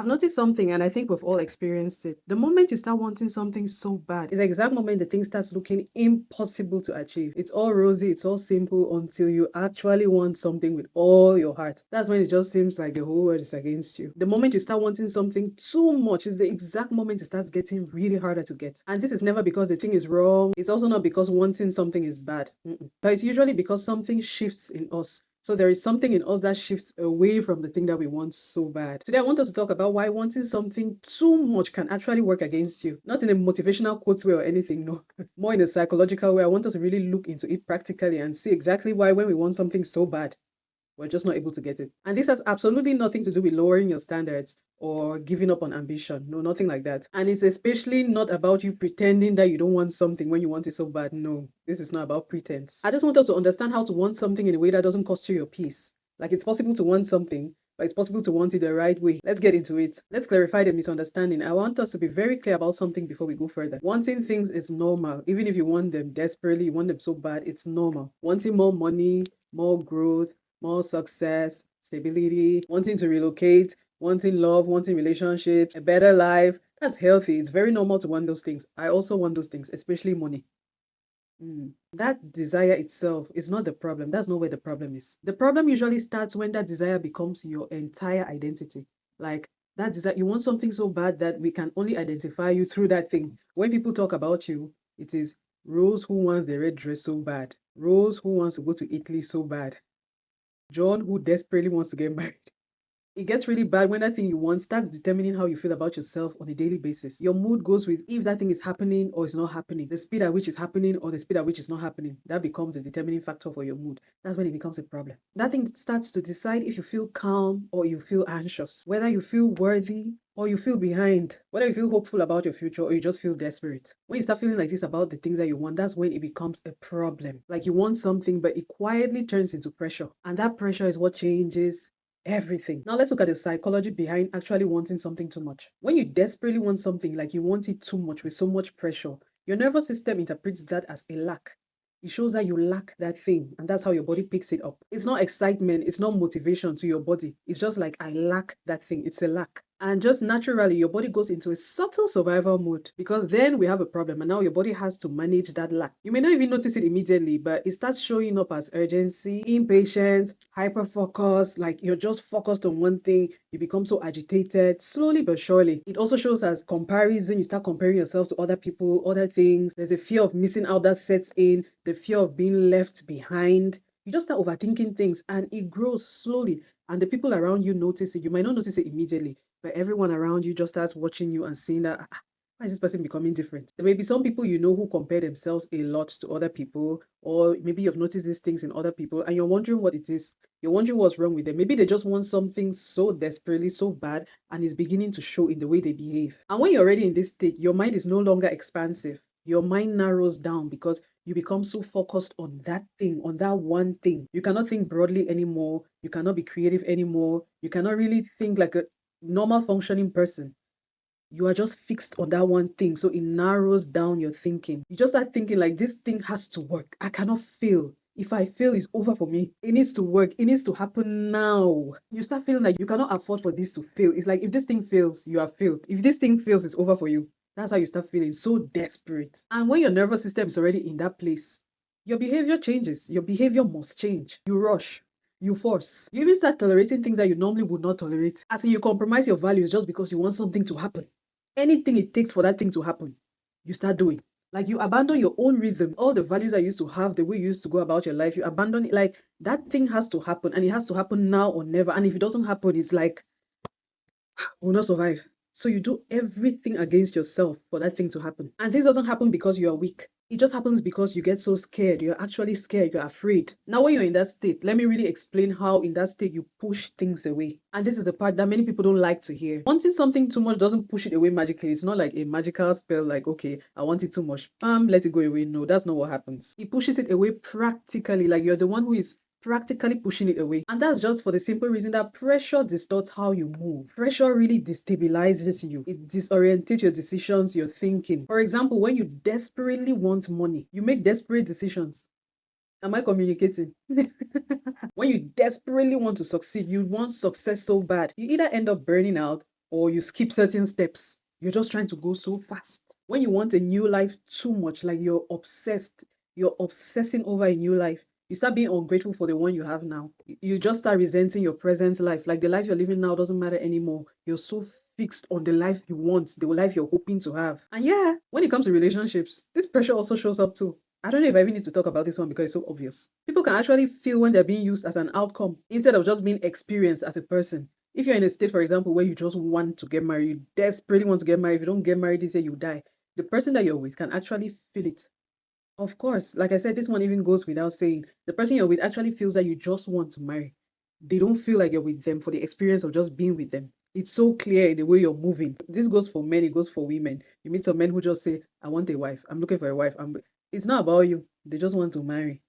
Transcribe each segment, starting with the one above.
I've noticed something, and I think we've all experienced it. The moment you start wanting something so bad, is the exact moment the thing starts looking impossible to achieve. It's all rosy, it's all simple until you actually want something with all your heart. That's when it just seems like the whole world is against you. The moment you start wanting something too much is the exact moment it starts getting really harder to get. And this is never because the thing is wrong. It's also not because wanting something is bad. But it's usually because something shifts in us. So there is something in us that shifts away from the thing that we want so bad. Today I want us to talk about why wanting something too much can actually work against you. Not in a motivational quote way or anything, no. More in a psychological way. I want us to really look into it practically and see exactly why when we want something so bad, we're just not able to get it. And this has absolutely nothing to do with lowering your standards or giving up on ambition. No, nothing like that. And it's especially not about you pretending that you don't want something when you want it so bad. No, this is not about pretense. I just want us to understand how to want something in a way that doesn't cost you your peace. Like it's possible to want something, but it's possible to want it the right way. Let's get into it. Let's clarify the misunderstanding. I want us to be very clear about something before we go further. Wanting things is normal. Even if you want them desperately, you want them so bad, it's normal. Wanting more money, more growth, more success, stability, wanting to relocate, wanting love, wanting relationships, a better life. That's healthy. It's very normal to want those things. I also want those things, especially money. That desire itself is not the problem. That's not where the problem is. The problem usually starts when that desire becomes your entire identity. Like that desire, you want something so bad that we can only identify you through that thing. When people talk about you, it is Rose who wants the red dress so bad. Rose who wants to go to Italy so bad. John who desperately wants to get married. It gets really bad when that thing you want starts determining how you feel about yourself on a daily basis. Your mood goes with if that thing is happening or it's not happening, the speed at which it's happening or the speed at which it's not happening. That becomes a determining factor for your mood. That's when it becomes a problem. That thing starts to decide if you feel calm or you feel anxious, whether you feel worthy or you feel behind, whether you feel hopeful about your future or you just feel desperate. When you start feeling like this about the things that you want, that's when it becomes a problem. Like you want something, but it quietly turns into pressure. And that pressure is what changes everything. Now let's look at the psychology behind actually wanting something too much. When you desperately want something, like you want it too much with so much pressure, your nervous system interprets that as a lack. It shows that you lack that thing, and that's how your body picks it up. It's not excitement, it's not motivation to your body. It's just like, I lack that thing. It's a lack. And just naturally, your body goes into a subtle survival mode because then we have a problem, and now your body has to manage that lack. You may not even notice it immediately, but it starts showing up as urgency, impatience, hyper focus, like you're just focused on one thing. You become so agitated, slowly but surely. It also shows as comparison. You start comparing yourself to other people, other things. There's a fear of missing out that sets in, the fear of being left behind. You just start overthinking things and it grows slowly. And the people around you notice it. You might not notice it immediately, but everyone around you just starts watching you and seeing that, why is this person becoming different? There may be some people you know who compare themselves a lot to other people, or maybe you've noticed these things in other people and you're wondering what it is. You're wondering what's wrong with them. Maybe they just want something so desperately, so bad, and it's beginning to show in the way they behave. And when you're already in this state, your mind is no longer expansive. Your mind narrows down because you become so focused on that thing, on that one thing. You cannot think broadly anymore. You cannot be creative anymore. You cannot really think like a normal functioning person. You are just fixed on that one thing. So it narrows down your thinking. You just start thinking like this thing has to work. I cannot fail. If I fail, it's over for me. It needs to work. It needs to happen now. You start feeling like you cannot afford for this to fail. It's like if this thing fails, you have failed. If this thing fails, it's over for you. That's how you start feeling so desperate. And when your nervous system is already in that place, your behavior changes. Your behavior must change. You rush. You force. You even start tolerating things that you normally would not tolerate. As in, you compromise your values just because you want something to happen. Anything it takes for that thing to happen, you start doing. Like you abandon your own rhythm, all the values that you used to have, the way you used to go about your life, you abandon it. Like that thing has to happen and it has to happen now or never. And if it doesn't happen, it's like, will not survive. So you do everything against yourself for that thing to happen. And this doesn't happen because you are weak. It just happens because you get so scared. You're actually scared. You're afraid. Now, when you're in that state, let me really explain how in that state you push things away. And this is the part that many people don't like to hear. Wanting something too much doesn't push it away magically. It's not like a magical spell like, okay, I want it too much. Let it go away. No, that's not what happens. It pushes it away practically. Like you're the one who is practically pushing it away. And that's just for the simple reason that pressure distorts how you move. Pressure really destabilizes you. It disorientates your decisions, your thinking. For example, when you desperately want money, you make desperate decisions. Am I communicating? When you desperately want to succeed, you want success so bad, you either end up burning out or you skip certain steps. You're just trying to go so fast. When you want a new life too much, like you're obsessing over a new life, you start being ungrateful for the one you have now. You just start resenting your present life. Like the life you're living now doesn't matter anymore. You're so fixed on the life you want, the life you're hoping to have. And yeah, when it comes to relationships, this pressure also shows up too. I don't know if I even need to talk about this one because it's so obvious. People can actually feel when they're being used as an outcome instead of just being experienced as a person. If you're in a state, for example, where you just want to get married, you desperately want to get married, if you don't get married this year, you die. The person that you're with can actually feel it. Of course, like I said, this one even goes without saying. The person you're with actually feels that you just want to marry. They don't feel like you're with them for the experience of just being with them. It's so clear in the way you're moving. This goes for men, it goes for women. You meet some men who just say, I want a wife. I'm looking for a wife. It's not about you. They just want to marry.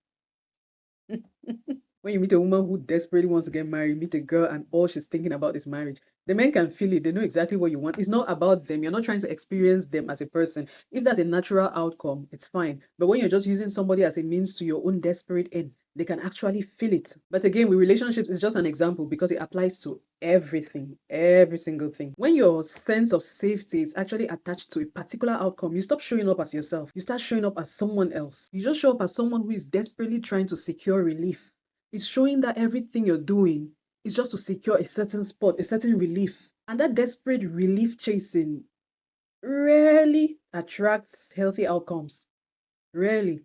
When you meet a woman who desperately wants to get married, meet a girl and all she's thinking about is marriage. The men can feel it. They know exactly what you want. It's not about them. You're not trying to experience them as a person. If that's a natural outcome, it's fine. But when you're just using somebody as a means to your own desperate end, they can actually feel it. But again, with relationships, it's just an example because it applies to everything, every single thing. When your sense of safety is actually attached to a particular outcome, you stop showing up as yourself. You start showing up as someone else. You just show up as someone who is desperately trying to secure relief. It's showing that everything you're doing is just to secure a certain spot, a certain relief. And that desperate relief chasing rarely attracts healthy outcomes. Rarely.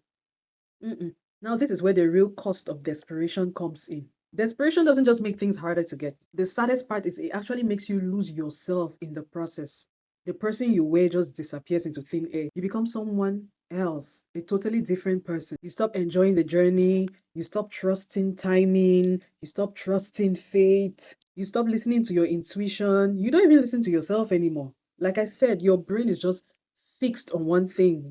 Mm-mm. Now, this is where the real cost of desperation comes in. Desperation doesn't just make things harder to get. The saddest part is it actually makes you lose yourself in the process. The person you were just disappears into thin air. You become someone else, a totally different person. You stop enjoying the journey. You stop trusting timing. You stop trusting fate. You stop listening to your intuition. You don't even listen to yourself anymore. Like I said, your brain is just fixed on one thing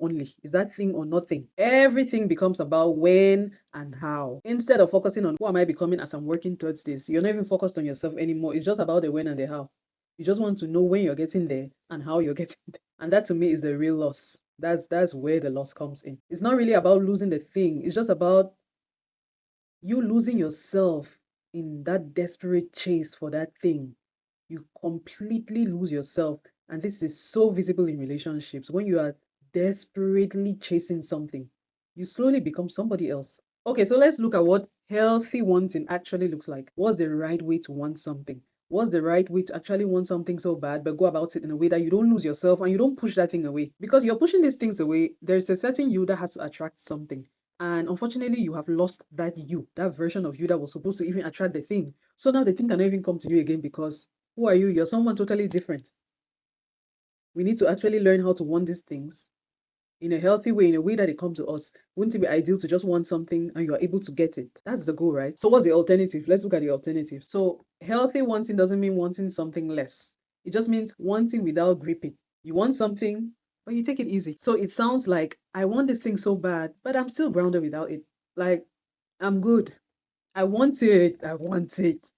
only. Is that thing or nothing? Everything becomes about when and how. Instead of focusing on who am I becoming as I'm working towards this, you're not even focused on yourself anymore. It's just about the when and the how. You just want to know when you're getting there and how you're getting there. And that to me is the real loss. That's where the loss comes in. It's not really about losing the thing. It's just about you losing yourself in that desperate chase for that thing. You completely lose yourself. And this is so visible in relationships. When you are desperately chasing something, you slowly become somebody else. Okay, so let's look at what healthy wanting actually looks like. What's the right way to want something? What's the right way to actually want something so bad, but go about it in a way that you don't lose yourself and you don't push that thing away? Because you're pushing these things away, there's a certain you that has to attract something. And unfortunately, you have lost that you, that version of you that was supposed to even attract the thing. So now the thing cannot even come to you again because who are you? You're someone totally different. We need to actually learn how to want these things in a healthy way, in a way that it comes to us. Wouldn't it be ideal to just want something and you are able to get it? That's the goal, right? So what's the alternative? Let's look at the alternative. So healthy wanting doesn't mean wanting something less. It just means wanting without gripping. You want something, but you take it easy. So it sounds like I want this thing so bad, but I'm still grounded without it. Like I'm good. I want it. I want it.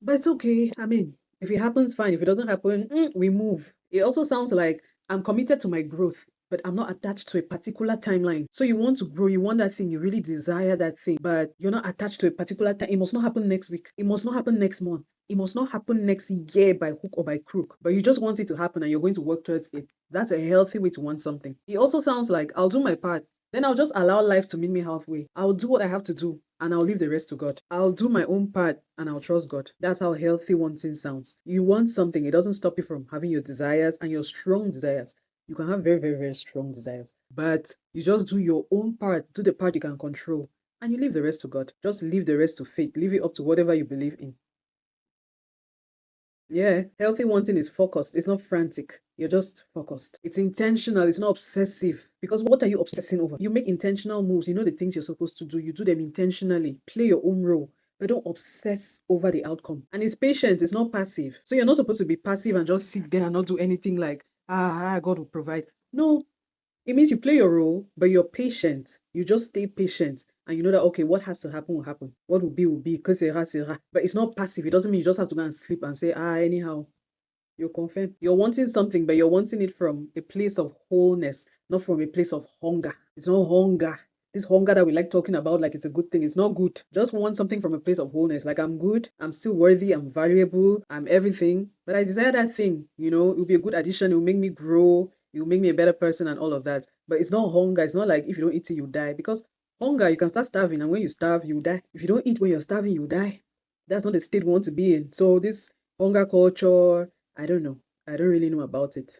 But it's okay. I mean, if it happens, fine. If it doesn't happen, we move. It also sounds like I'm committed to my growth, but I'm not attached to a particular timeline. So you want to grow, you want that thing, you really desire that thing, but you're not attached to a particular time. It must not happen next week. It must not happen next month. It must not happen next year by hook or by crook, but you just want it to happen and you're going to work towards it. That's a healthy way to want something. It also sounds like I'll do my part, then I'll just allow life to meet me halfway. I'll do what I have to do and I'll leave the rest to God. I'll do my own part and I'll trust God. That's how healthy wanting sounds. You want something, it doesn't stop you from having your desires and your strong desires. You can have very, very, very strong desires, but you just do your own part, do the part you can control, and you leave the rest to God. Just leave the rest to fate, leave it up to whatever you believe in. Yeah, healthy wanting is focused. It's not frantic. You're just focused. It's intentional. It's not obsessive. Because what are you obsessing over? You make intentional moves. You know the things you're supposed to do. You do them intentionally. Play your own role. But don't obsess over the outcome. And it's patient. It's not passive. So you're not supposed to be passive and just sit there and not do anything like, God will provide. No, it means you play your role, but you're patient. You just stay patient and you know that, okay, what has to happen will happen. What will be, que sera, sera. But it's not passive. It doesn't mean you just have to go and sleep and say, anyhow. You're confirmed. You're wanting something, but you're wanting it from a place of wholeness, not from a place of hunger. It's not hunger. This hunger that we like talking about like it's a good thing. It's not good. Just want something from a place of wholeness. Like I'm good, I'm still worthy, I'm valuable, I'm everything. But I desire that thing, it will be a good addition, it will make me grow, it will make me a better person and all of that. But it's not hunger. It's not like if you don't eat it, you die. Because hunger, you can start starving, and when you starve, you die. If you don't eat when you're starving, you die. That's not the state we want to be in. So this hunger culture, I don't know. I don't really know about it.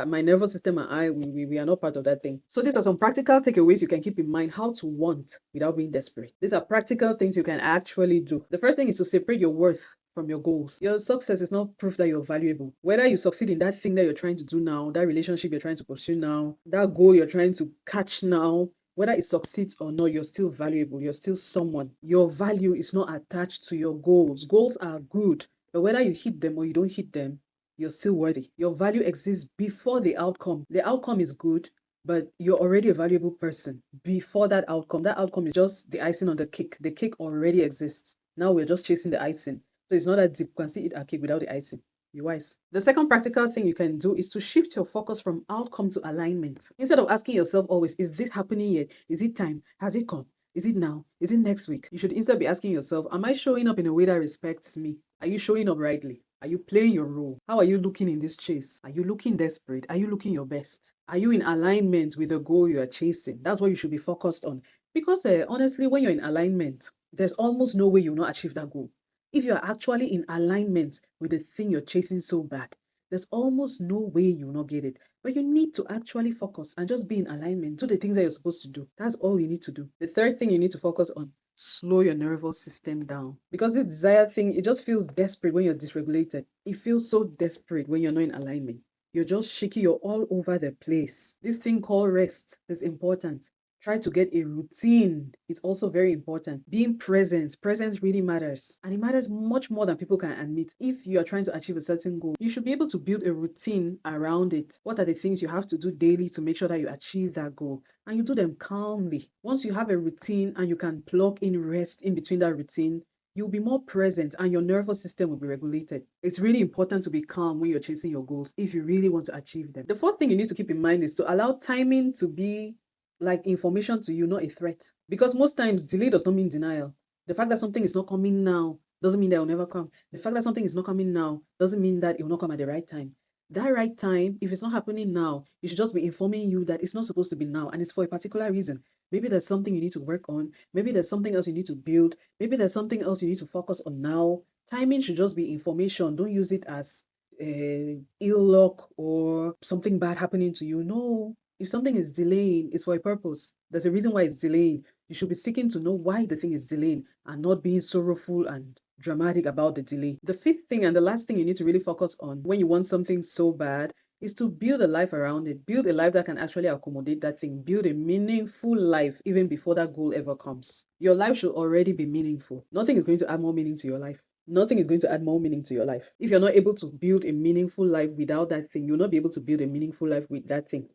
My nervous system and I, we are not part of that thing. So these are some practical takeaways you can keep in mind how to want without being desperate. These are practical things you can actually do. The first thing is to separate your worth from your goals. Your success is not proof that you're valuable. Whether you succeed in that thing that you're trying to do now, that relationship you're trying to pursue now, that goal you're trying to catch now, whether it succeeds or not, you're still valuable. You're still someone. Your value is not attached to your goals. Goals are good, but whether you hit them or you don't hit them, you're still worthy. Your value exists before the outcome. The outcome is good, but you're already a valuable person before that outcome. That outcome is just the icing on the cake. The cake already exists. Now we're just chasing the icing. So it's not that deep. You can still eat a cake without the icing. Be wise. The second practical thing you can do is to shift your focus from outcome to alignment. Instead of asking yourself always, is this happening yet? Is it time? Has it come? Is it now? Is it next week? You should instead be asking yourself, am I showing up in a way that respects me? Are you showing up rightly? Are you playing your role? How are you looking in this chase? Are you looking desperate? Are you looking your best? Are you in alignment with the goal you are chasing? That's what you should be focused on. Because honestly, when you're in alignment, there's almost no way you'll not achieve that goal. If you're actually in alignment with the thing you're chasing so bad, there's almost no way you'll not get it. But you need to actually focus and just be in alignment. Do the things that you're supposed to do. That's all you need to do. The third thing you need to focus on, slow your nervous system down. Because this desire thing, it just feels desperate when you're dysregulated. It feels so desperate when you're not in alignment. You're just shaky, you're all over the place. This thing called rest is important. Try to get a routine. It's also very important. Being present, presence really matters. And it matters much more than people can admit. If you are trying to achieve a certain goal, you should be able to build a routine around it. What are the things you have to do daily to make sure that you achieve that goal? And you do them calmly. Once you have a routine and you can plug in rest in between that routine, you'll be more present and your nervous system will be regulated. It's really important to be calm when you're chasing your goals if you really want to achieve them. The fourth thing you need to keep in mind is to allow timing to be like information to you, not a threat. Because most times delay does not mean denial. The fact that something is not coming now doesn't mean that it will never come. The fact that something is not coming now doesn't mean that it will not come at the right time. That right time, if it's not happening now, it should just be informing you that it's not supposed to be now and it's for a particular reason. Maybe there's something you need to work on. Maybe there's something else you need to build. Maybe there's something else you need to focus on now. Timing should just be information. Don't use it as ill luck or something bad happening to you. No, if something is delaying, it's for a purpose. There's a reason why it's delaying. You should be seeking to know why the thing is delaying and not being sorrowful and dramatic about the delay. The fifth thing and the last thing you need to really focus on when you want something so bad is to build a life around it. Build a life that can actually accommodate that thing. Build a meaningful life even before that goal ever comes. Your life should already be meaningful. Nothing is going to add more meaning to your life. Nothing is going to add more meaning to your life. If you're not able to build a meaningful life without that thing, you'll not be able to build a meaningful life with that thing.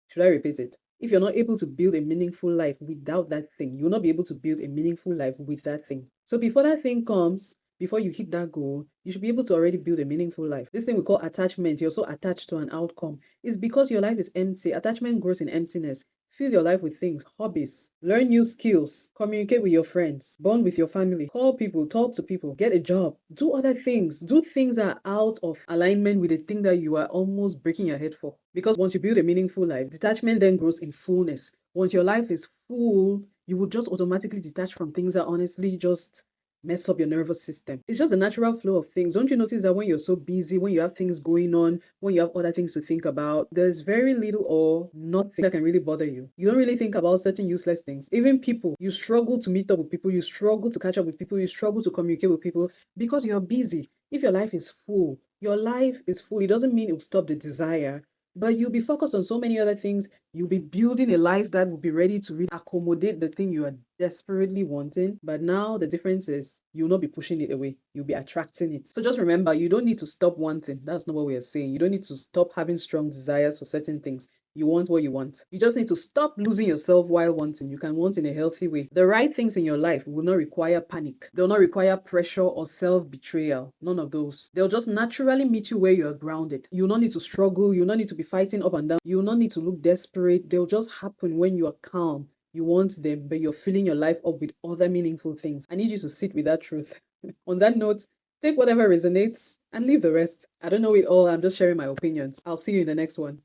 Should I repeat it? If you're not able to build a meaningful life without that thing, you'll not be able to build a meaningful life with that thing. So before that thing comes, before you hit that goal, you should be able to already build a meaningful life. This thing we call attachment, you're so attached to an outcome. It's because your life is empty. Attachment grows in emptiness. Fill your life with things, hobbies, learn new skills, communicate with your friends, bond with your family, call people, talk to people, get a job, do other things, do things that are out of alignment with the thing that you are almost breaking your head for. Because once you build a meaningful life, detachment then grows in fullness. Once your life is full, you will just automatically detach from things that honestly just mess up your nervous system. It's just a natural flow of things. Don't you notice that when you're so busy, when you have things going on, when you have other things to think about, there's very little or nothing that can really bother you. You don't really think about certain useless things. Even people, you struggle to meet up with people, you struggle to catch up with people, you struggle to communicate with people because you're busy. If your life is full, your life is full. It doesn't mean it will stop the desire, but you'll be focused on so many other things. You'll be building a life that will be ready to really accommodate the thing you are desperately wanting. But now the difference is you'll not be pushing it away. You'll be attracting it. So just remember, you don't need to stop wanting. That's not what we are saying. You don't need to stop having strong desires for certain things. You want what you want. You just need to stop losing yourself while wanting. You can want in a healthy way. The right things in your life will not require panic. They'll not require pressure or self-betrayal. None of those. They'll just naturally meet you where you're grounded. You'll not need to struggle. You'll not need to be fighting up and down. You'll not need to look desperate. They'll just happen when you are calm You want them, but you're filling your life up with other meaningful things. I need you to sit with that truth. On that note, take whatever resonates and leave the rest. I don't know it all. I'm just sharing my opinions. I'll see you in the next one.